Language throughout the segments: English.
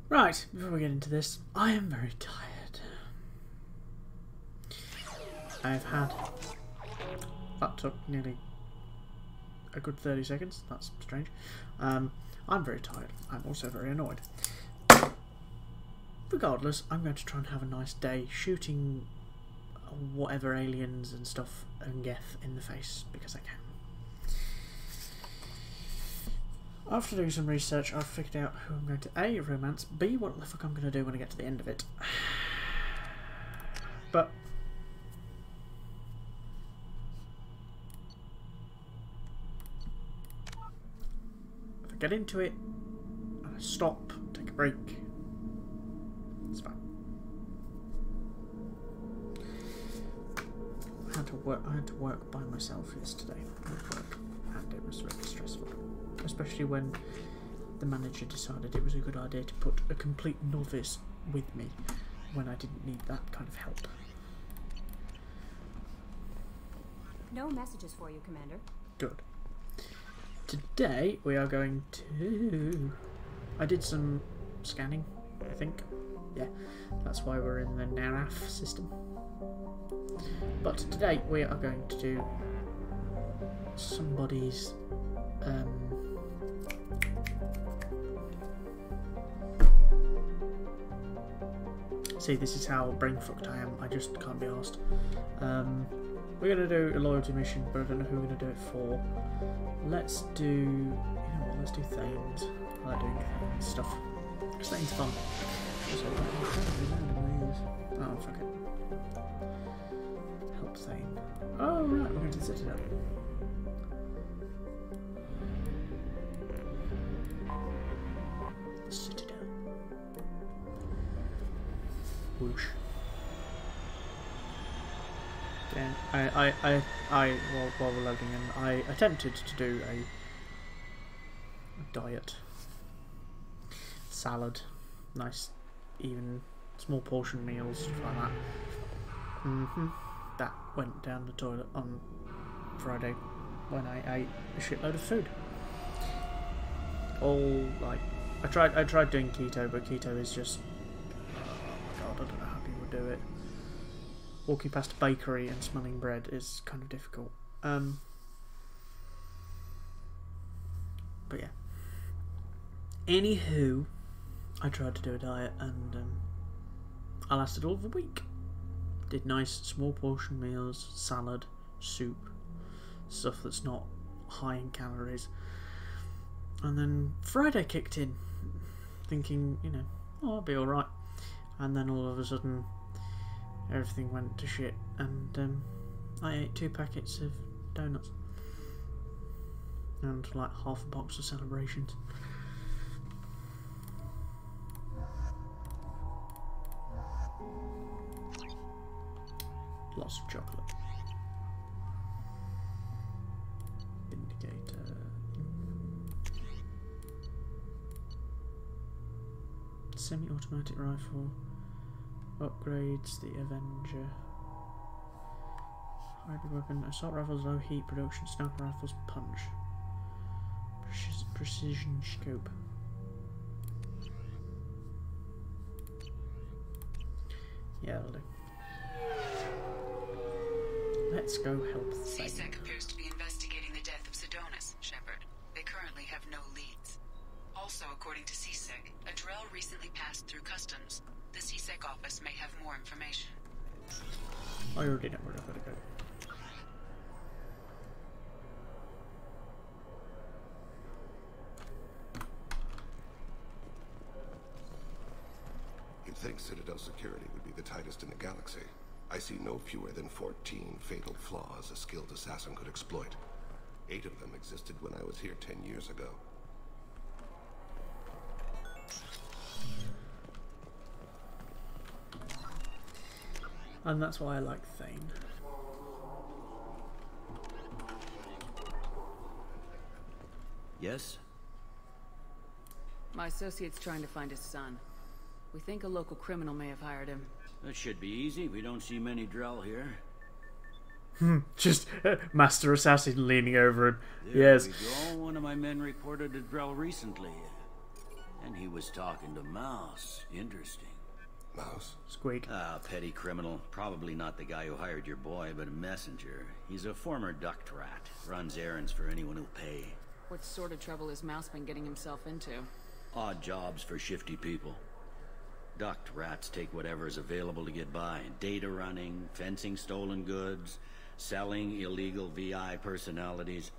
Right, before we get into this, I am very tired. I've had... That took nearly a good 30 seconds. That's strange. I'm very tired. I'm also very annoyed. Regardless, I'm going to try and have a nice day shooting whatever aliens and stuff and Geth in the face, because I can. After doing some research, I've figured out who I'm going to A, romance, B, what the fuck I'm going to do when I get to the end of it. But if I get into it, and I stop, take a break, it's fine. I had to work by myself yesterday at work, and it was really stressful. Especially when the manager decided it was a good idea to put a complete novice with me when I didn't need that kind of help. No messages for you, Commander. Good. Today we are going to... I did some scanning, I think. Yeah, that's why we're in the NARAF system. But today we are going to do somebody's... See, this is how brain-fucked I am. I just can't be arsed. We're going to do a loyalty mission, but I don't know who we're going to do it for. Let's do... You know what, let's do Thane's. I like doing Thane's stuff. Because Thane's fun. Oh, fuck it. Help Thane. Oh, right, we're going to set it up. Whoosh. Yeah, while we're loading in, I attempted to do a diet. Salad. Nice, even, small portion meals, stuff like that. That went down the toilet on Friday when I ate a shitload of food. All, like, I tried doing keto, but keto is just... I don't know how people do it. Walking past a bakery and smelling bread is kind of difficult. But yeah. Anywho, I tried to do a diet and I lasted all of a week. Did nice small portion meals, salad, soup, stuff that's not high in calories. And then Friday kicked in, thinking, you know, oh, I'll be alright. And then all of a sudden, everything went to shit, and I ate 2 packets of donuts and like half a box of Celebrations. Lots of chocolate. Indicator. Semi-automatic rifle. Upgrades the Avenger. Hybrid weapon. Assault rifles low heat production. Sniper rifles punch. Precision scope. Yeah, that'll do. Let's go help Thane. CSEC appears to be investigating the death of Sedonis, Shepard. They currently have no leads. Also, according to CSEC, a Drell recently passed through customs. The CSEC office may have more information. I already know where I've got to go. You'd think Citadel security would be the tightest in the galaxy. I see no fewer than 14 fatal flaws a skilled assassin could exploit. 8 of them existed when I was here 10 years ago. And that's why I like Thane. Yes? My associate's trying to find his son. We think a local criminal may have hired him. That should be easy. We don't see many Drell here. Just Master Assassin leaning over him. There Yes. we go. One of my men reported a Drell recently. And he was talking to Mouse. Interesting. Mouse? Squeak. Petty criminal. Probably not the guy who hired your boy, but a messenger. He's a former duct rat. Runs errands for anyone who'll pay. What sort of trouble has Mouse been getting himself into? Odd jobs for shifty people. Duct rats take whatever's available to get by. Data running, fencing stolen goods, selling illegal VI personalities.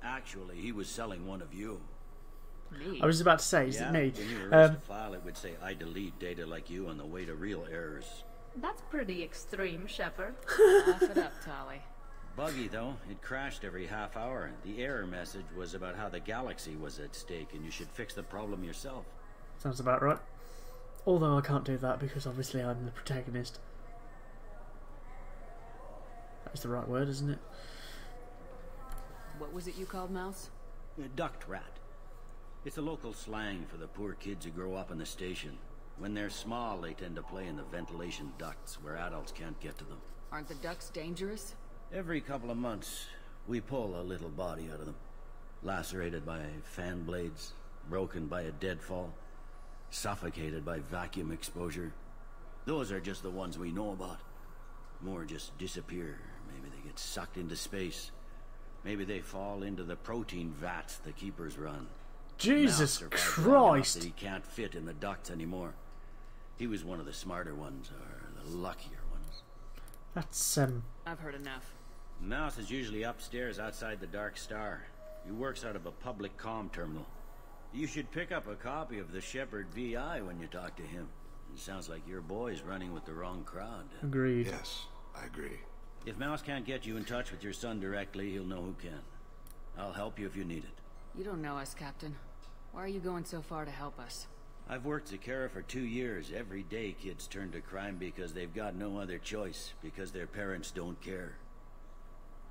Actually, he was selling one of you. Me? I was about to say, is it me? When you erased a file, it would say, I delete data like you on the way to real errors. That's pretty extreme, Shepard. Laugh it up, Tolly. Buggy, though. It crashed every half hour. The error message was about how the galaxy was at stake, and you should fix the problem yourself. Sounds about right. Although I can't do that because obviously I'm the protagonist. That's the right word, isn't it? What was it you called Mouse? A duct rat. It's a local slang for the poor kids who grow up in the station. When they're small, they tend to play in the ventilation ducts where adults can't get to them. Aren't the ducks dangerous? Every couple of months, we pull a little body out of them. Lacerated by fan blades, broken by a deadfall, suffocated by vacuum exposure. Those are just the ones we know about. More just disappear. Maybe they get sucked into space. Maybe they fall into the protein vats the keepers run. Jesus Mouse survived long enough Christ! that he can't fit in the ducts anymore. He was one of the smarter ones, or the luckier ones. That's I've heard enough. Mouse is usually upstairs outside the Dark Star. He works out of a public comm terminal. You should pick up a copy of the Shepard VI when you talk to him. It sounds like your boy's running with the wrong crowd. agreed. Yes, I agree. If Mouse can't get you in touch with your son directly, he'll know who can. I'll help you if you need it. You don't know us, Captain. Why are you going so far to help us? I've worked Zakera for 2 years. Every day kids turn to crime because they've got no other choice, because their parents don't care.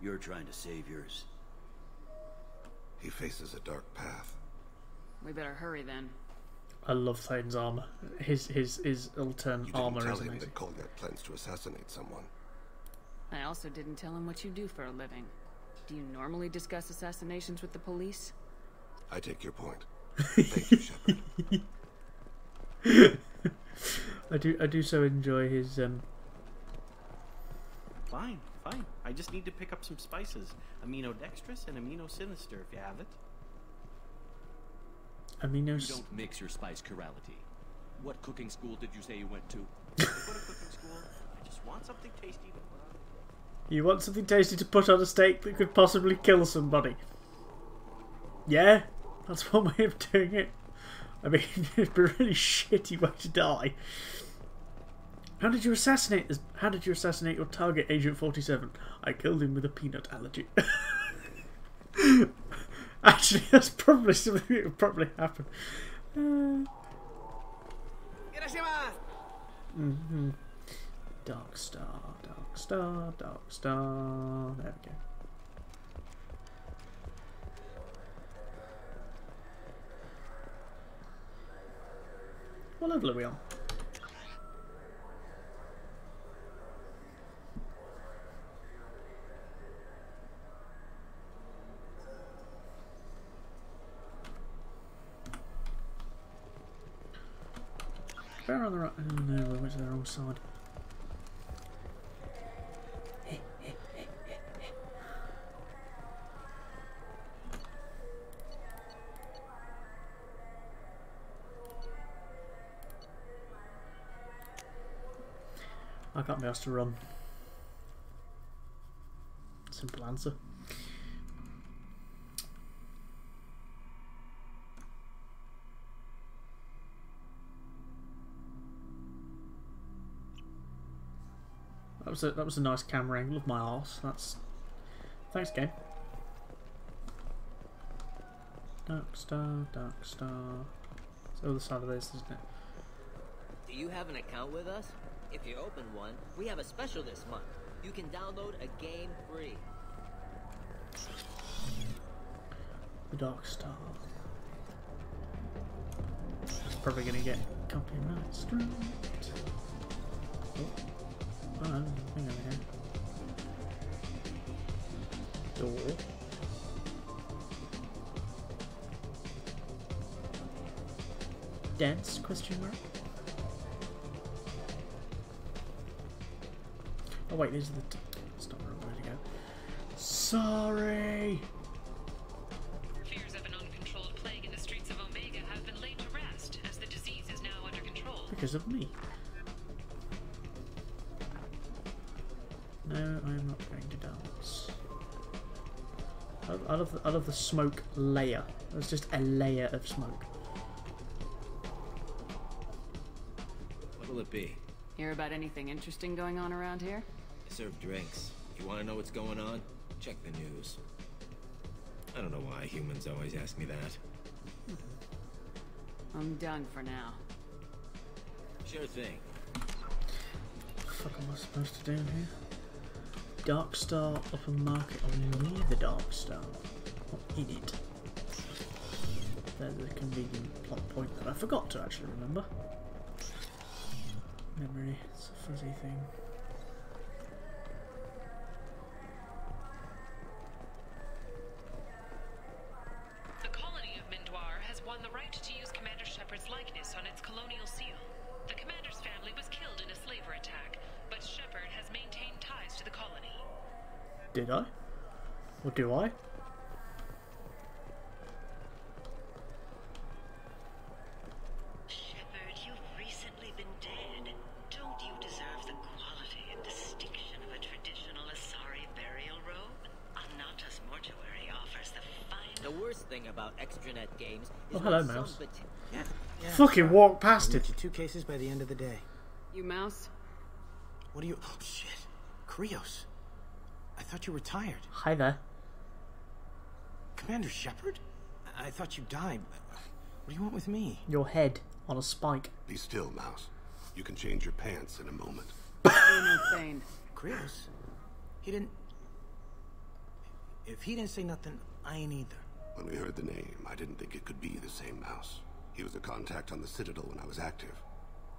You're trying to save yours. He faces a dark path. We better hurry then. I love Thane's armor. His alternate You didn't armor tell is him amazing. that Kolyak plans to assassinate someone. I also didn't tell him what you do for a living. Do you normally discuss assassinations with the police? I take your point. Thank you, Shepard. I do so enjoy his Fine. I just need to pick up some spices. Aminodextrous and aminosinister, if you have it. You aminos. don't mix your spice chirality. What cooking school did you say you went to? I go to cooking school. I just want something tasty to put on. You want something tasty to put on a steak that could possibly kill somebody? Yeah, that's one way of doing it. I mean, it'd be a really shitty way to die. How did you assassinate this? How did you assassinate your target, Agent 47? I killed him with a peanut allergy. Actually, that's probably something that would probably happen. Dark Star, Dark Star, Dark Star. There we go. What level are we on? We're on the right. Oh no, we went to the wrong side. I can't be asked to run. Simple answer. That was a nice camera angle of my arse. Thanks, game. Dark Star, Dark Star. It's the other side of this, isn't it? Do you have an account with us? If you open one, we have a special this month. You can download a game free. The Dark Star. It's probably going to get copyright straight. Oh, there's nothing over here. Door. Deads? Question mark. Oh wait, these are the. That's not where I'm going to go. Sorry. Fears of an uncontrolled plague in the streets of Omega have been laid to rest, as the disease is now under control. Because of me. No, I'm not going to dance. I love the smoke layer. There's just a layer of smoke. What will it be? Hear about anything interesting going on around here? I serve drinks. If you want to know what's going on, check the news. I don't know why humans always ask me that. I'm done for now. Sure thing. What the fuck am I supposed to do here? Dark Star upper market or near the Dark Star. Not in it. There's a convenient plot point that I forgot to actually remember. Memory, it's a fuzzy thing. The colony of Mindoir has won the right to use Commander Shepard's likeness on its colonial seal. The commander's family was killed in a slaver attack, but Shepard has maintained ties to the colony. Did I? Or do I? Shepard, you've recently been dead. Don't you deserve the quality and distinction of a traditional Asari burial robe? Anata's mortuary offers the finest. The worst thing about extranet games is Oh, hello, when some mouse. Yeah. Fucking walk past I'll it. get you 2 cases by the end of the day. You mouse? What are you... Oh, shit. Krios. I thought you were tired. Hi there. Commander Shepard? I thought you died. What do you want with me? Your head on a spike. Be still, Mouse. You can change your pants in a moment. You know Thane. Krios? He didn't... If he didn't say nothing, I ain't either. When we heard the name, I didn't think it could be the same Mouse. He was a contact on the Citadel when I was active.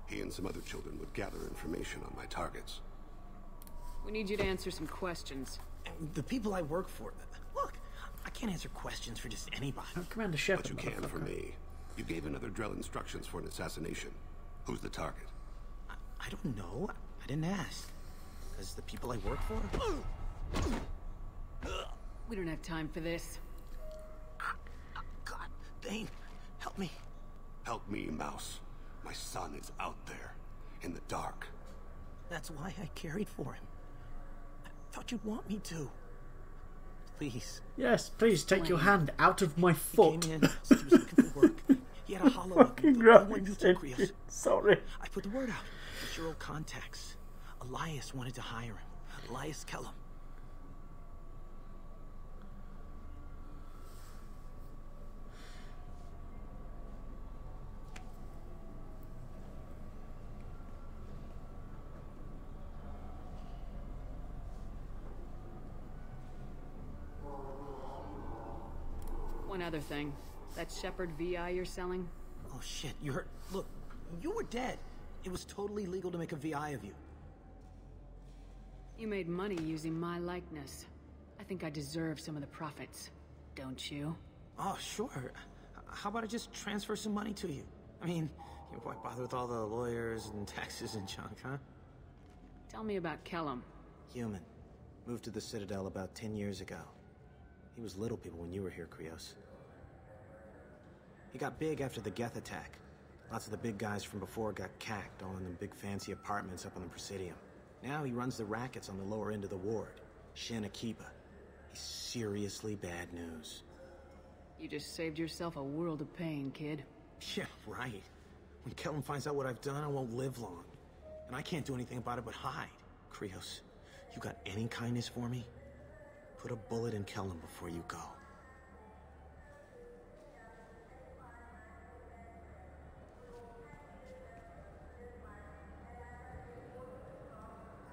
He and some other children would gather information on my targets. We need you to answer some questions. The people I work for... Look, I can't answer questions for just anybody. Commander Shepard, But you can for me. You gave another Drell instructions for an assassination. Who's the target? I don't know. I didn't ask. Because the people I work for... We don't have time for this. God, Thane, help me. Help me, Mouse. My son is out there, in the dark. That's why I carried for him. I thought you'd want me to. Please. Yes, please take your hand out of my foot. He came in, said he was looking for work. He had a hollow Fucking right. Sorry. I put the word out. It's your old contacts. Elias wanted to hire him. Elias Kellum. One other thing. That Shepard VI you're selling? Oh shit, you heard... Look, you were dead. It was totally legal to make a VI of you. You made money using my likeness. I think I deserve some of the profits. Don't you? Oh, sure. How about I just transfer some money to you? I mean, why bother with all the lawyers and taxes and junk, huh? Tell me about Kellum. Human. Moved to the Citadel about 10 years ago. He was little people when you were here, Krios. He got big after the Geth attack. Lots of the big guys from before got cacked, all in them big fancy apartments up on the Presidium. Now he runs the rackets on the lower end of the ward, Shin Akiba. He's seriously bad news. You just saved yourself a world of pain, kid. Yeah, right. When Kellum finds out what I've done, I won't live long. And I can't do anything about it but hide. Krios, you got any kindness for me? Put a bullet in Kellum before you go.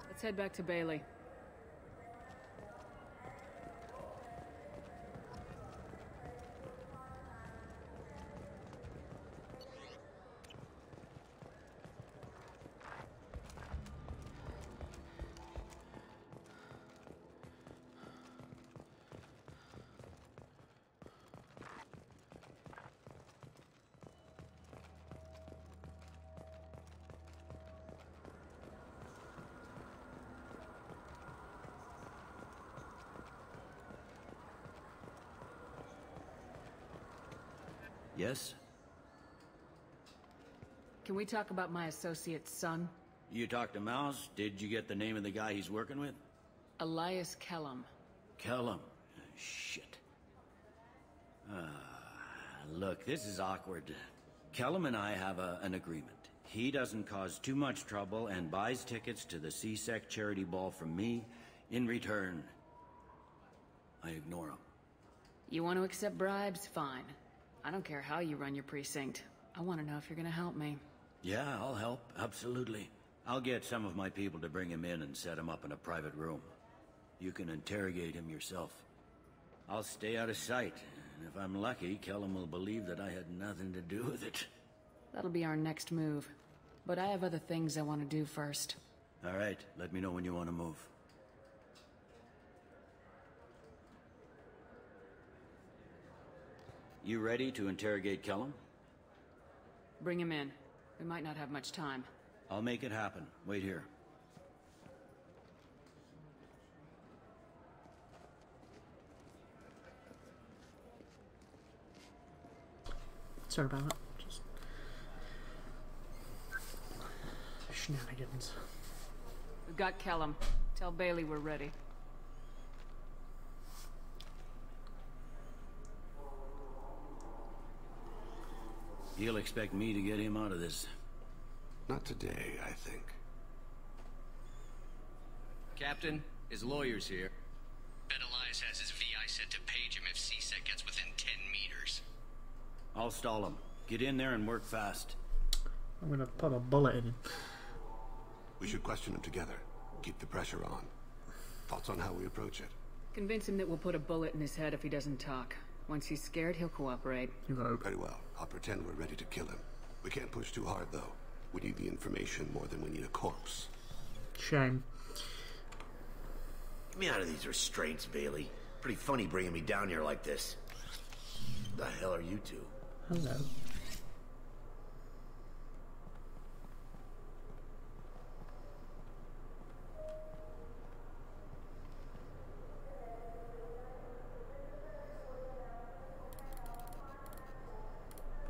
Let's head back to Bailey. Yes? Can we talk about my associate's son? You talked to Mouse? Did you get the name of the guy he's working with? Elias Kellum. Kellum? Shit. Look, this is awkward. Kellum and I have an agreement. He doesn't cause too much trouble and buys tickets to the CSEC charity ball from me. In return, I ignore him. You want to accept bribes? Fine. I don't care how you run your precinct. I want to know if you're gonna help me. Yeah, I'll help. Absolutely. I'll get some of my people to bring him in and set him up in a private room. You can interrogate him yourself. I'll stay out of sight, and if I'm lucky, Kellum will believe that I had nothing to do with it. That'll be our next move. But I have other things I want to do first. All right, let me know when you want to move. You ready to interrogate Kellum? Bring him in. We might not have much time. I'll make it happen. Wait here. Sorry about that. Just shenanigans. We've got Kellum. Tell Bailey we're ready. He'll expect me to get him out of this. Not today, I think. Captain, his lawyer's here. Bet Elias has his VI set to page him if CSEC gets within 10 meters. I'll stall him. Get in there and work fast. I'm gonna put a bullet in him. We should question him together. Keep the pressure on. Thoughts on how we approach it? Convince him that we'll put a bullet in his head if he doesn't talk. Once he's scared, he'll cooperate. You hope. Very well. I'll pretend we're ready to kill him. We can't push too hard, though. We need the information more than we need a corpse. Shame. Get me out of these restraints, Bailey. Pretty funny bringing me down here like this. The hell are you two? Hello.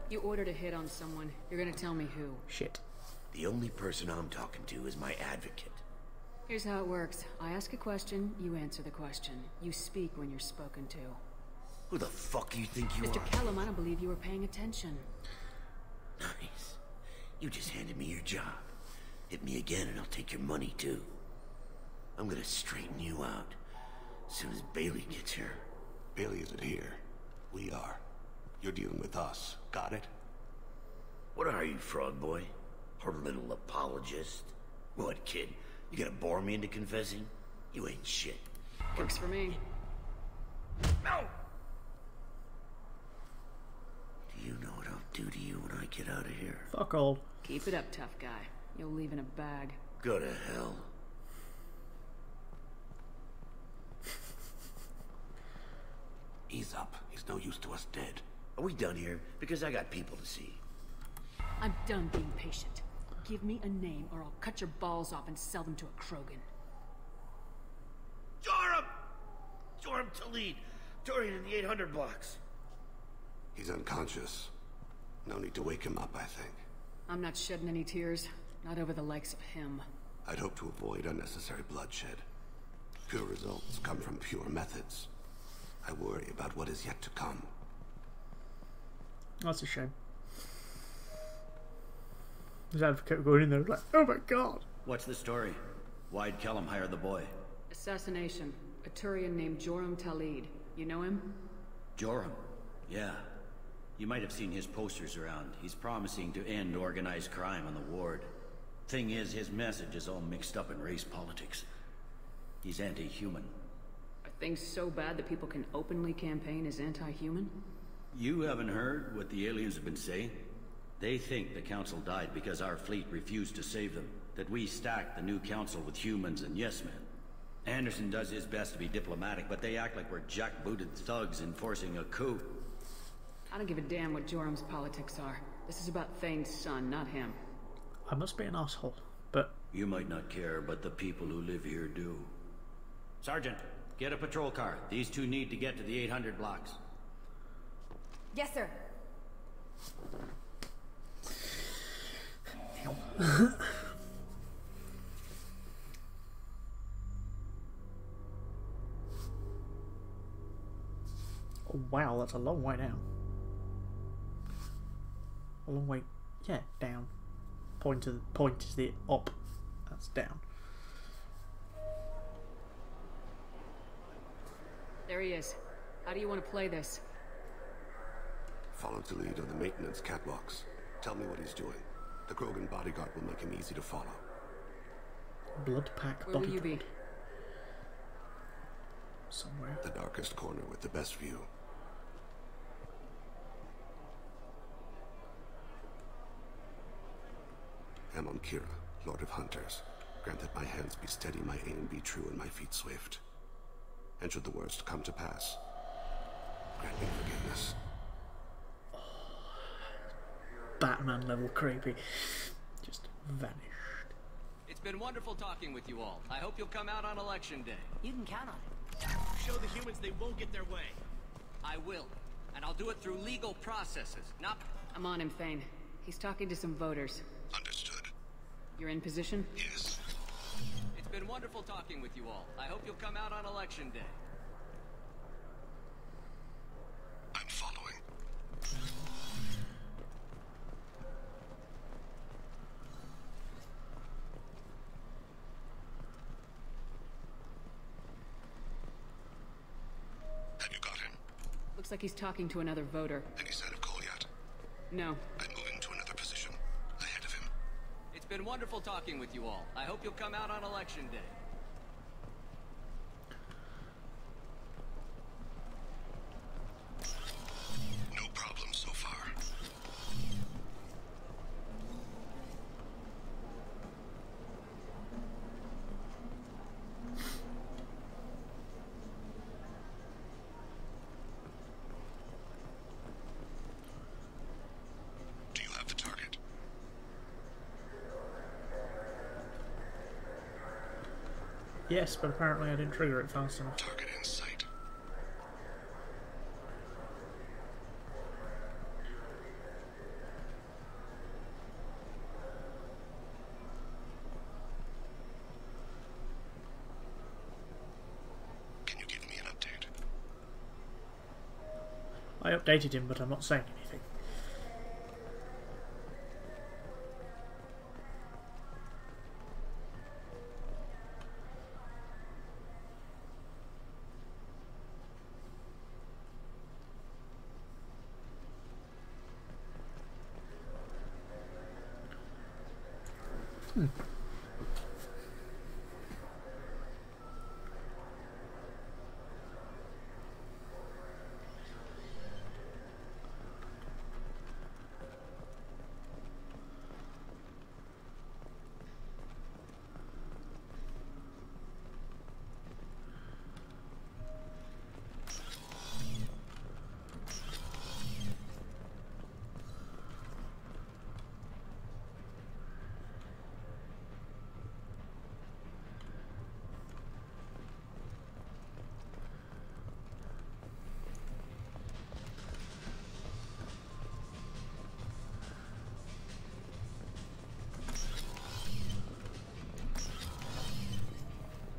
You ordered a hit on someone. You're gonna tell me who. Shit. The only person I'm talking to is my advocate. Here's how it works. I ask a question, you answer the question. You speak when you're spoken to. Who the fuck you think you Mr. are? Kellum, I don't believe you were paying attention. Nice. You just handed me your job. Hit me again and I'll take your money too. I'm gonna straighten you out as soon as Bailey gets here. Bailey isn't here. We are. You're dealing with us. Got it? What are you, frog boy? Her little apologist? What, kid? You gonna bore me into confessing? You ain't shit. Works for me. No! Do you know what I'll do to you when I get out of here? Fuck all. Keep it up, tough guy. You'll leave in a bag. Go to hell. Ease up. He's no use to us dead. Are we done here? Because I got people to see. I'm done being patient. Give me a name or I'll cut your balls off and sell them to a Krogan. Joram! Joram Talid! Dorian in the 800 blocks. He's unconscious. No need to wake him up, I think. I'm not shedding any tears. Not over the likes of him. I'd hope to avoid unnecessary bloodshed. Pure results come from pure methods. I worry about what is yet to come. That's a shame. His advocate going in there like, oh my god. What's the story? Why'd Kellum hire the boy? Assassination. A Turian named Joram Talid. You know him? Joram? Yeah. You might have seen his posters around. He's promising to end organized crime on the ward. Thing is, his message is all mixed up in race politics. He's anti-human. Are things so bad that people can openly campaign as anti-human? You haven't heard what the aliens have been saying? They think the council died because our fleet refused to save them. That we stacked the new council with humans and yes-men. Anderson does his best to be diplomatic, but they act like we're jackbooted thugs enforcing a coup. I don't give a damn what Joram's politics are. This is about Thane's son, not him. I must be an asshole, but... You might not care, but the people who live here do. Sergeant, get a patrol car. These two need to get to the 800 blocks. Yes, sir. Oh, wow, that's a long way down. A long way, yeah, down. Point is the up. That's down. There he is. How do you want to play this? Follow the lead of the maintenance catwalks. Tell me what he's doing. The Krogan bodyguard will make him easy to follow. Blood pack Where will you be? Somewhere. The darkest corner with the best view. Amon Kira, Lord of Hunters. Grant that my hands be steady, my aim be true, and my feet swift. And should the worst come to pass, grant me forgiveness. Batman level creepy. Just vanished. It's been wonderful talking with you all. I hope you'll come out on election day. You can count on it. Show the humans they won't get their way. I will. And I'll do it through legal processes, not... I'm on him, Thane. He's talking to some voters. Understood. You're in position? Yes. It's been wonderful talking with you all. I hope you'll come out on election day. I'm following. Have you got him? Looks like he's talking to another voter. Any sign of Cole yet? No. I'm moving to another position. Ahead of him. It's been wonderful talking with you all. I hope you'll come out on election day. No problem so far. Do you have the target? Yes, but apparently I didn't trigger it fast enough. Target in sight. Can you give me an update? I updated him, but I'm not saying anything.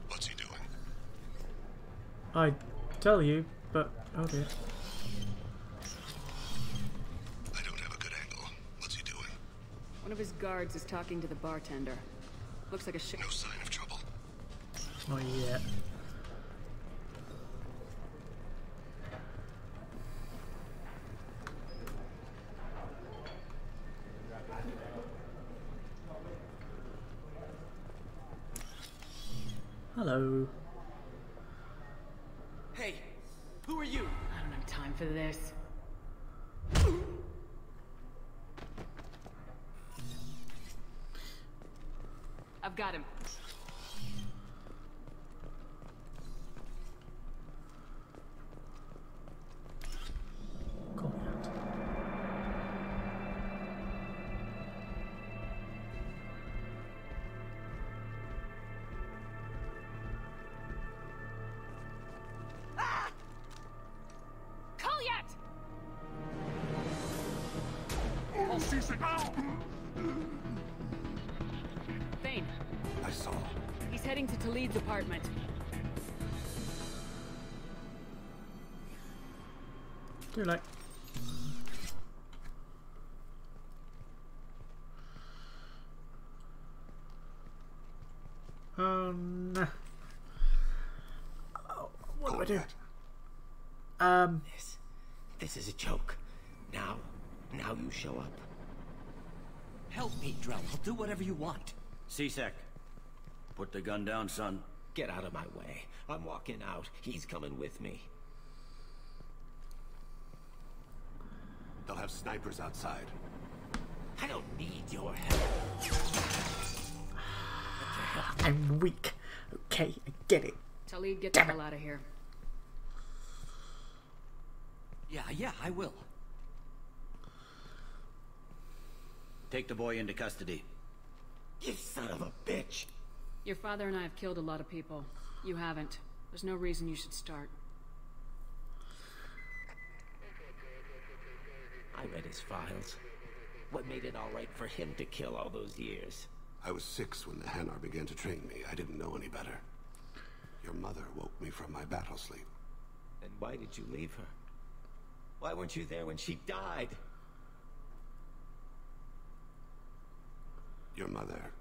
What's he doing? I tell you, but oh dear. I don't have a good angle. What's he doing? One of his guards is talking to the bartender. Looks like a No sign of trouble. Not yet. Hello. Hey, who are you? I don't have time for this. I've got him. Call me out. Thane. I saw. He's heading to Talid's apartment. Too late. No. Oh, what do I do? This is a joke. Now you show up. Help me, Drell. I'll do whatever you want. C-Sec, put the gun down, son. Get out of my way. I'm walking out. He's coming with me. They'll have snipers outside. I don't need your help. I'm weak. Okay, I get it. Talid, get the hell out of here. Yeah, I will. Take the boy into custody. You son of a bitch. Your father and I have killed a lot of people. You haven't. There's no reason you should start. I read his files. What made it all right for him to kill all those years? I was 6 when the Hanar began to train me. I didn't know any better. Your mother woke me from my battle sleep. And why did you leave her? Why weren't you there when she died? Your mother.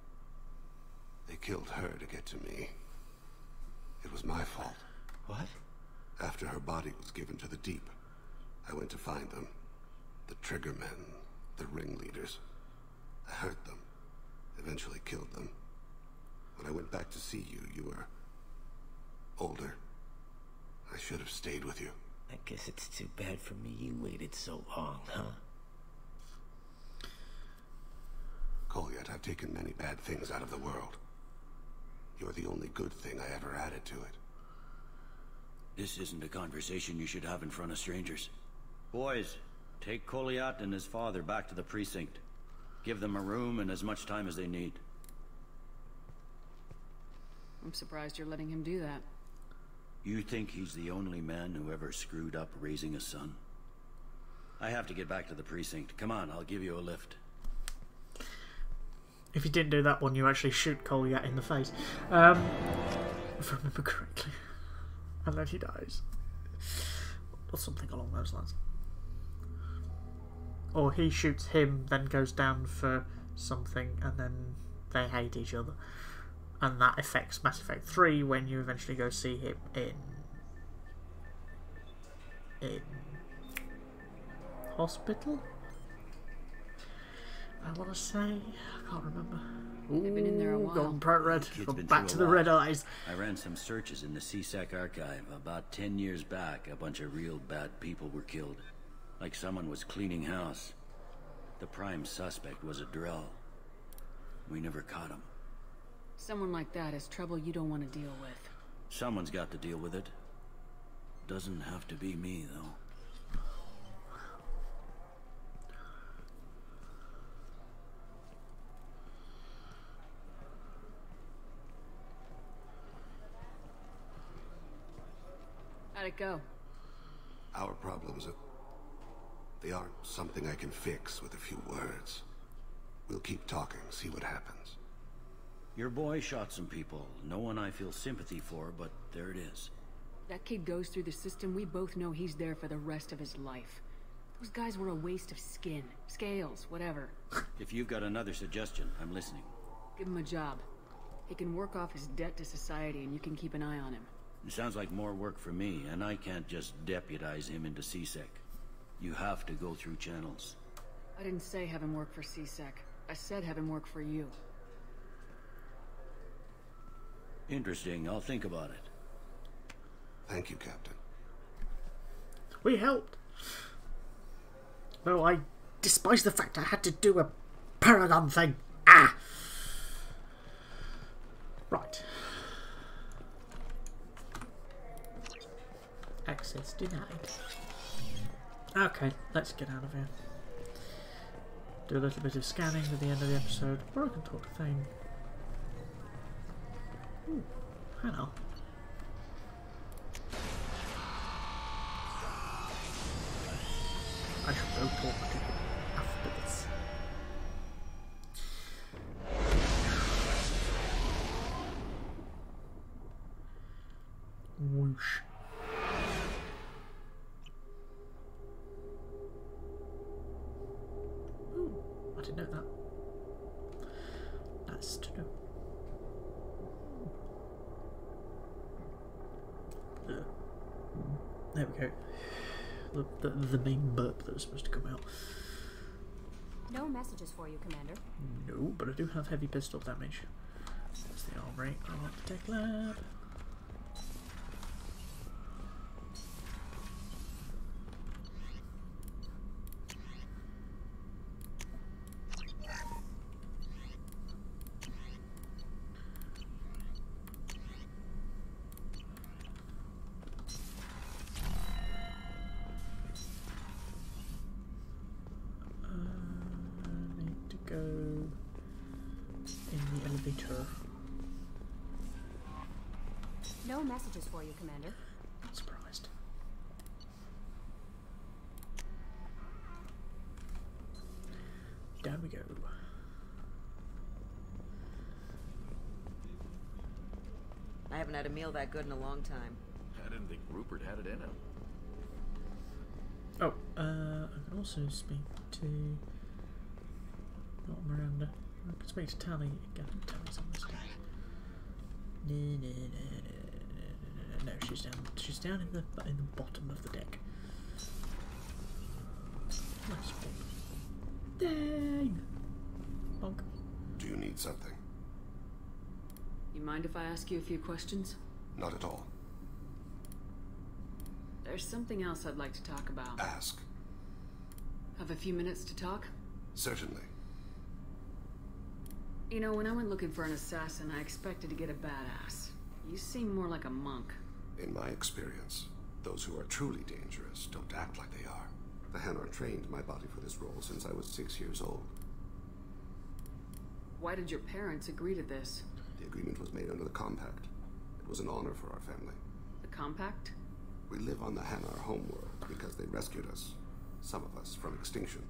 They killed her to get to me. It was my fault. What? After her body was given to the Deep, I went to find them. The Triggermen, the ringleaders. I hurt them. Eventually killed them. When I went back to see you, you were older. I should have stayed with you. I guess it's too bad for me you waited so long, huh? Goliath, I've taken many bad things out of the world. You're the only good thing I ever added to it. This isn't a conversation you should have in front of strangers. Boys, take Goliath and his father back to the precinct. Give them a room and as much time as they need. I'm surprised you're letting him do that. You think he's the only man who ever screwed up raising a son? I have to get back to the precinct. Come on, I'll give you a lift. If you didn't do that one, you actually shoot Goliath in the face. If I remember correctly. And then he dies. Or something along those lines. Or he shoots him, then goes down for something, and then they hate each other. And that affects Mass Effect 3 when you eventually go see him in hospital? I want to say, I can't remember. Ooh, they've been in there a while. Gone bright red. Kid's Gone been back through to a the lot. red eyes. I ran some searches in the C-Sec archive. About 10 years back, a bunch of real bad people were killed. Like someone was cleaning house. The prime suspect was a Drell. We never caught him. Someone like that is trouble you don't want to deal with. Someone's got to deal with it. Doesn't have to be me, though. How'd it go? Our problems they aren't something I can fix with a few words. We'll keep talking, see what happens. Your boy shot some people. No one I feel sympathy for, but there it is. That kid goes through the system, we both know he's there for the rest of his life. Those guys were a waste of skin, scales, whatever. If you've got another suggestion, I'm listening. Give him a job. He can work off his debt to society and you can keep an eye on him. It sounds like more work for me, and I can't just deputize him into C-Sec. You have to go through channels. I didn't say have him work for C-Sec. I said have him work for you. Interesting. I'll think about it. Thank you, Captain. We helped. Though I despise the fact I had to do a Paragon thing. Ah! Right. Access denied. Okay, let's get out of here. Do a little bit of scanning at the end of the episode, or I can talk to Thane. Ooh, hello. I should go talk to him after this. Whoosh. Ooh, I didn't know that. Nice to know. There we go. The main burp that was supposed to come out. No messages for you, Commander. No, but I do have heavy pistol damage. There's the armory on the tech lab. No messages for you, Commander. Not surprised. Down we go. I haven't had a meal that good in a long time. I didn't think Rupert had it in him. Oh, I can also speak to... not Miranda. I can speak to Tally again. Tally's on this guy. No, she's down. She's down in the bottom of the deck. Nice one. Dang. Bonk. Do you need something? You mind if I ask you a few questions? Not at all. There's something else I'd like to talk about. Ask. Have a few minutes to talk? Certainly. You know, when I went looking for an assassin, I expected to get a badass. You seem more like a monk. In my experience, those who are truly dangerous don't act like they are. The Hanar trained my body for this role since I was 6 years old. Why did your parents agree to this? The agreement was made under the Compact. It was an honor for our family. The Compact? We live on the Hanar homeworld because they rescued us, some of us, from extinction.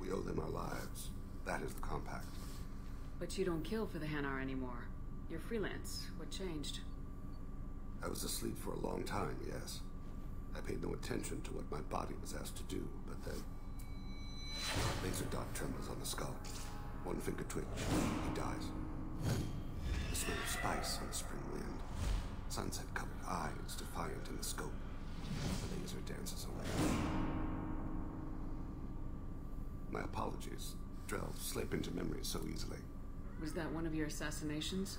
We owe them our lives. That is the Compact. But you don't kill for the Hanar anymore. You're freelance. What changed? I was asleep for a long time, yes. I paid no attention to what my body was asked to do, but then... laser dot trembles on the skull. One finger twitch. He dies. The smell of spice on the spring wind. Sunset-colored eyes defiant in the scope. The laser dances away. My apologies. Drell slip into memory so easily. Was that one of your assassinations?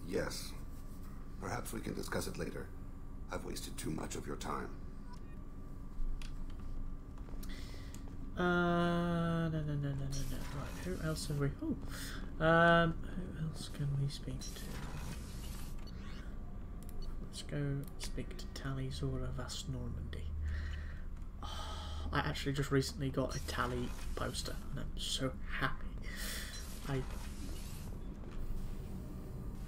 Yes. Perhaps we can discuss it later. I've wasted too much of your time. No. Right, who else have we... Oh. Who else can we speak to? Let's go speak to Tally Zora Vast Normandy. Oh, I actually just recently got a Tally poster, and I'm so happy.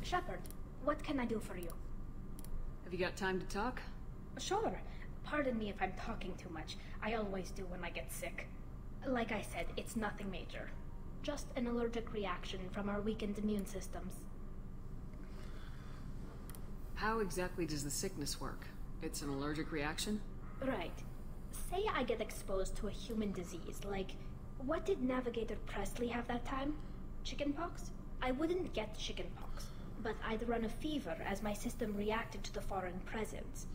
Shepard, what can I do for you? Have you got time to talk? Sure. Pardon me if I'm talking too much. I always do when I get sick. Like I said, it's nothing major. Just an allergic reaction from our weakened immune systems. How exactly does the sickness work? It's an allergic reaction? Right. Say I get exposed to a human disease, like... what did Navigator Presley have that time? Chickenpox? I wouldn't get chickenpox, but I'd run a fever as my system reacted to the foreign presence.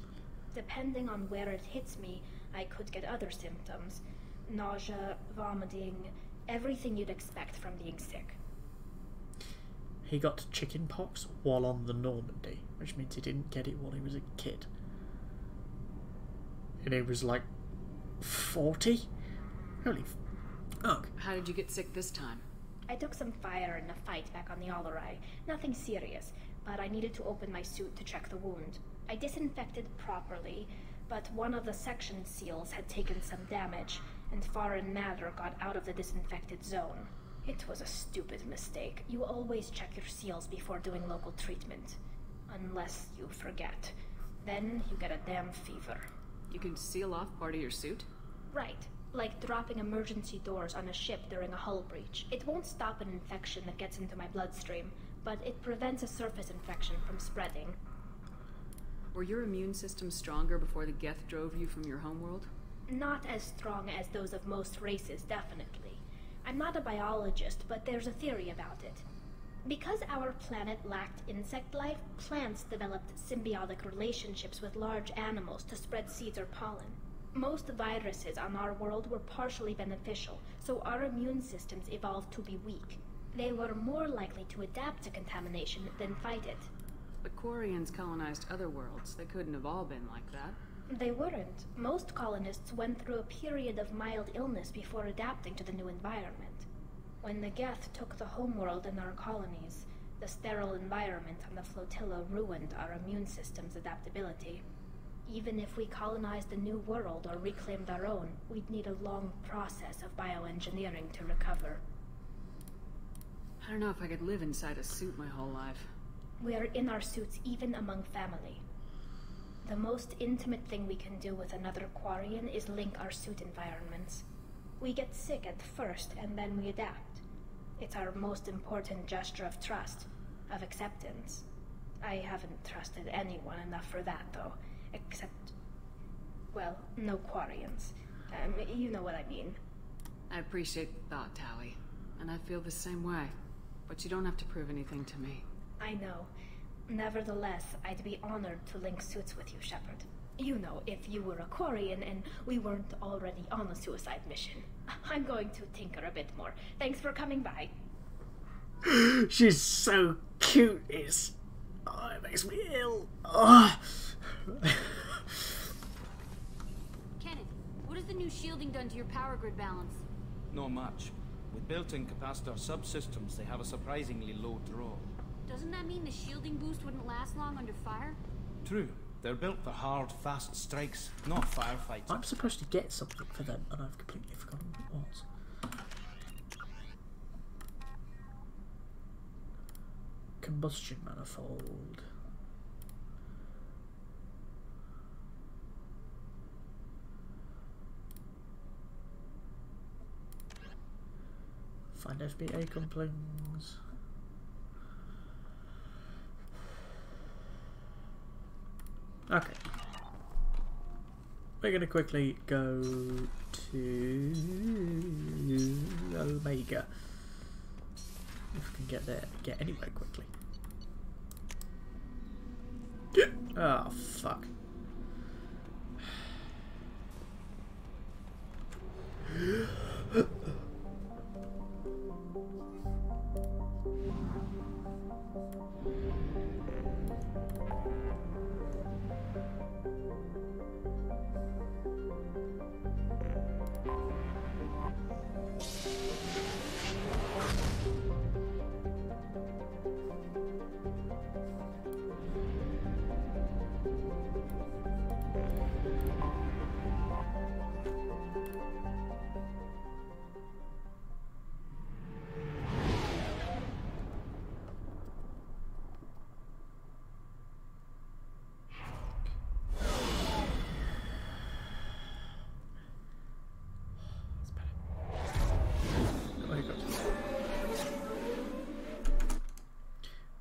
Depending on where it hits me, I could get other symptoms. Nausea, vomiting, everything you'd expect from being sick. He got chickenpox while on the Normandy, which means he didn't get it while he was a kid. And he was like 40? Holy fuck. How did you get sick this time? I took some fire in a fight back on the Allerai. Nothing serious, but I needed to open my suit to check the wound. I disinfected properly, but one of the section seals had taken some damage, and foreign matter got out of the disinfected zone. It was a stupid mistake. You always check your seals before doing local treatment. Unless you forget. Then you get a damn fever. You can seal off part of your suit? Right. Like dropping emergency doors on a ship during a hull breach. It won't stop an infection that gets into my bloodstream, but it prevents a surface infection from spreading. Were your immune systems stronger before the Geth drove you from your homeworld? Not as strong as those of most races, definitely. I'm not a biologist, but there's a theory about it. Because our planet lacked insect life, plants developed symbiotic relationships with large animals to spread seeds or pollen. Most viruses on our world were partially beneficial, so our immune systems evolved to be weak. They were more likely to adapt to contamination than fight it. But Quarians colonized other worlds. They couldn't have all been like that. They weren't. Most colonists went through a period of mild illness before adapting to the new environment. When the Geth took the homeworld in our colonies, the sterile environment on the flotilla ruined our immune system's adaptability. Even if we colonized a new world or reclaimed our own, we'd need a long process of bioengineering to recover. I don't know if I could live inside a suit my whole life. We are in our suits even among family. The most intimate thing we can do with another Quarian is link our suit environments. We get sick at first, and then we adapt. It's our most important gesture of trust, of acceptance. I haven't trusted anyone enough for that, though. Except, well, no Quarians. You know what I mean. I appreciate the thought, Tally. And I feel the same way. But you don't have to prove anything to me. I know. Nevertheless, I'd be honored to link suits with you, Shepard. You know, if you were a Quarian and we weren't already on a suicide mission. I'm going to tinker a bit more. Thanks for coming by. She's so cute. It makes me ill. Oh. Kenneth, what has the new shielding done to your power grid balance? Not much. With built-in capacitor subsystems, they have a surprisingly low draw. Doesn't that mean the shielding boost wouldn't last long under fire? True. They're built for hard, fast strikes, not firefights. I'm supposed to get something for them, and I've completely forgotten what it was. Combustion manifold. Find FBA couplings. Okay. We're going to quickly go to Omega. If we can get there, get anywhere quickly. Oh, fuck.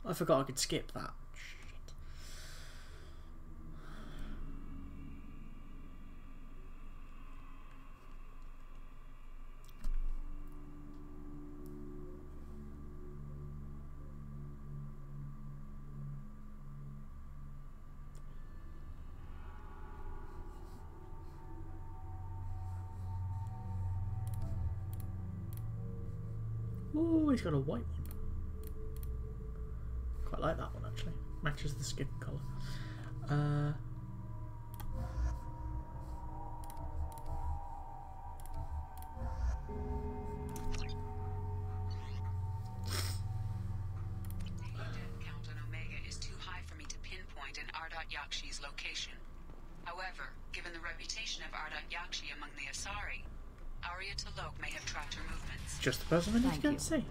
I forgot I could skip that. Shit. Oh, he's got a white one. Quite like that one actually. Matches the skin colour. Count on Omega is too high for me to pinpoint an Ardat Yakshi's location. However, given the reputation of Ardat Yakshi among the Asari, Arya T'Loak may have tracked her movements. Just the person we need to go and see.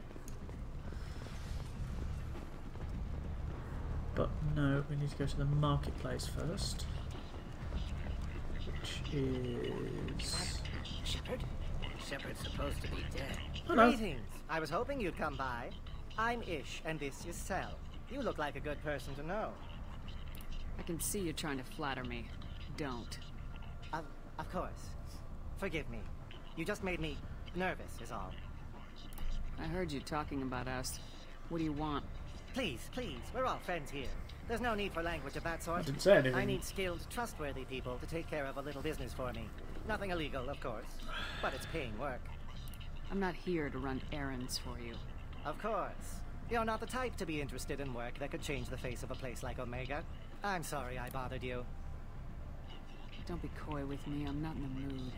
But no, we need to go to the marketplace first. Which is... Shepard? Shepard's supposed to be dead. Hello. Greetings. I was hoping you'd come by. I'm Ish, and this is Sel. You look like a good person to know. I can see you trying to flatter me. Don't. Of course. Forgive me. You just made me nervous, is all. I heard you talking about us. What do you want? Please, we're all friends here. There's no need for language of that sort. I didn't say anything. I need skilled, trustworthy people to take care of a little business for me. Nothing illegal, of course, but it's paying work. I'm not here to run errands for you. Of course. You're not the type to be interested in work that could change the face of a place like Omega. I'm sorry I bothered you. Don't be coy with me. I'm not in the mood.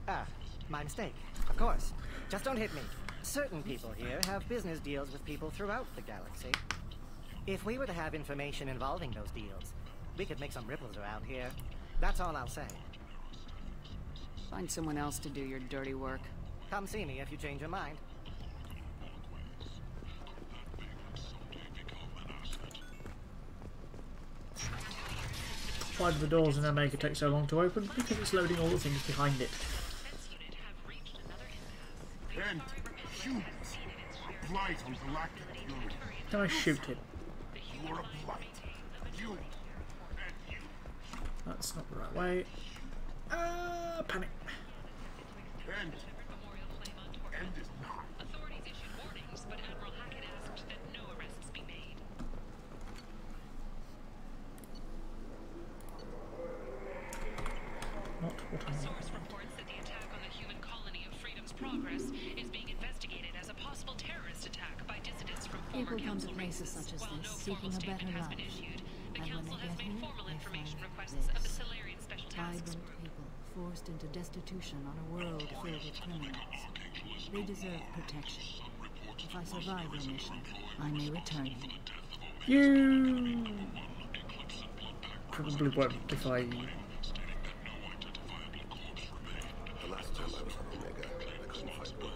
Ah, my mistake. Of course. Just don't hit me. Certain people here have business deals with people throughout the galaxy. If we were to have information involving those deals, we could make some ripples around here. That's all I'll say. Find someone else to do your dirty work. Come see me if you change your mind. Why do the doors in Omega take so long to open? Because it's loading all the things behind it. And shoot! A blight on galactic fury. Can I shoot him? You are a blight. You. That's not the right way. Panic. End is not. Authorities issued warnings, but Admiral Hackett asked that no arrests be made. Not what I want. Source reports that the attack on the human colony of Freedom's Progress is being investigated as a possible terrorist attack by dissidents from former council races. Such as While no this, formal seeking a statement better has been life. issued, the And when council they has get made here, formal they information find requests of the this. Solarian Special Tasks Vibrant Group. people forced into destitution on a world filled with criminals. They deserve protection. If I survive your mission, I may return you. You probably won't if I. The last time I was on Omega, I couldn't find work.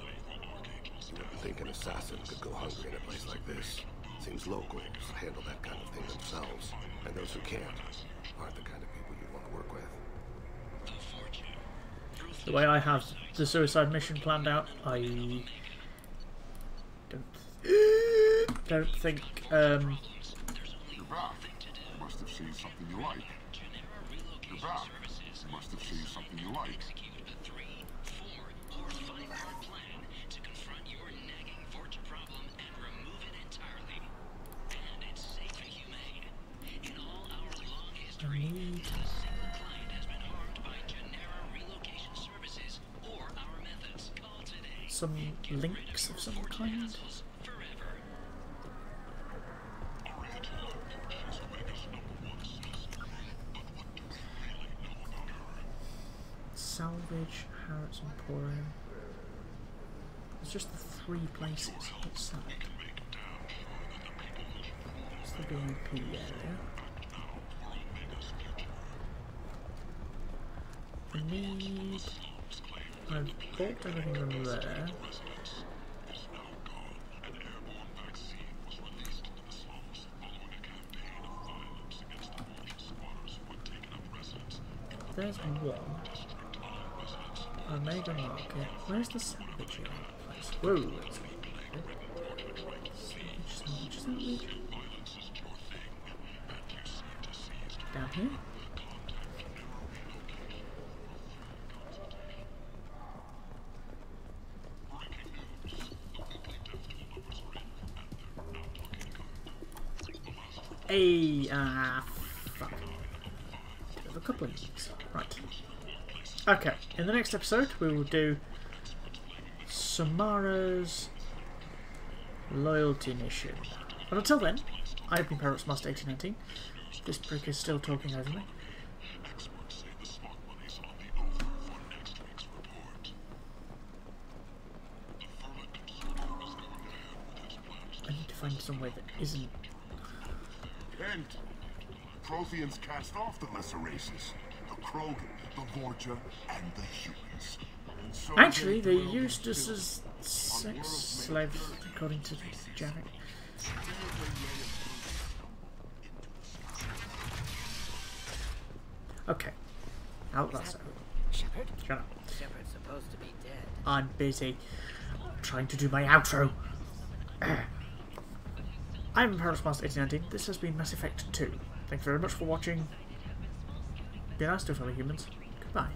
You wouldn't think an assassin could go hungry in a place like this. Seems locals handle that kind of thing themselves, and those who can't aren't the kind of people you'd want to work with. The way I have the suicide mission planned out, I don't think. You're back. You must have seen something you like. You're back. You must have seen something you like. I need some links of some kind. Salvage, Harrods Emporium. It's just the 3 places. What's that? It's the VIP area. I need... I've bought everything from there. There's one. Omega Market. Where's the salvage yard place? Whoa! Salvage. Down here? Hey, fuck. Have a couple of these. Right. Okay, in the next episode we will do Samara's loyalty mission. But until then, I've been Paradox Master 1819. This brick is still talking over me. I need to find somewhere that isn't. And Protheans cast off the lesser races. The Krogan, the Vorja, and the humans. And so actually, they used us as sex slaves, according to Janet. Okay. Outlast. Shepard? Shut up. Shepard's supposed to be dead. I'm busy. I'm trying to do my outro. I'm Paradox Master 1819. This has been Mass Effect 2. Thank Thank you very much for watching. Be nice to fellow humans. Goodbye.